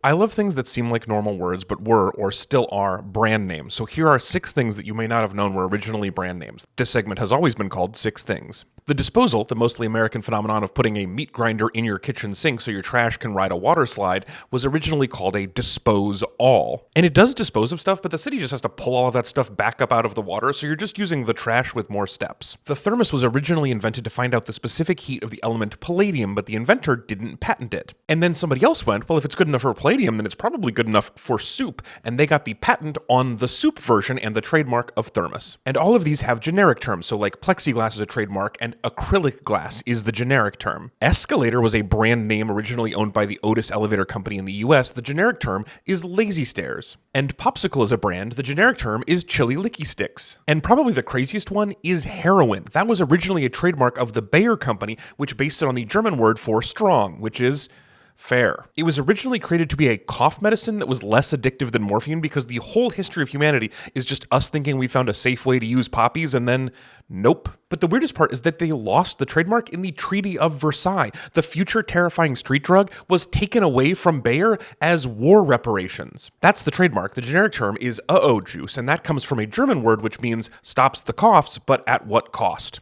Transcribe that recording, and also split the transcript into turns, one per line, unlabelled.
I love things that seem like normal words but were, or still are, brand names. So here are 6 things that you may not have known were originally brand names. This segment has always been called 6 Things. The disposal, the mostly American phenomenon of putting a meat grinder in your kitchen sink so your trash can ride a water slide, was originally called a dispose all. And it does dispose of stuff, but the city just has to pull all of that stuff back up out of the water, so you're just using the trash with more steps. The thermos was originally invented to find out the specific heat of the element palladium, but the inventor didn't patent it. And then somebody else went, well, if it's good enough for palladium, then it's probably good enough for soup, and they got the patent on the soup version and the trademark of thermos. And all of these have generic terms, so like plexiglass is a trademark, and acrylic glass is the generic term. Escalator was a brand name originally owned by the Otis Elevator Company in the US. The generic term is Lazy Stairs. And popsicle is a brand. The generic term is Chili Licky Sticks. And probably the craziest one is heroin. That was originally a trademark of the Bayer Company, which based it on the German word for strong, which is fair. It was originally created to be a cough medicine that was less addictive than morphine because the whole history of humanity is just us thinking we found a safe way to use poppies and then nope. But the weirdest part is that they lost the trademark in the Treaty of Versailles. The future terrifying street drug was taken away from Bayer as war reparations. That's the trademark. The generic term is uh-oh juice, and that comes from a German word which means stops the coughs, but at what cost?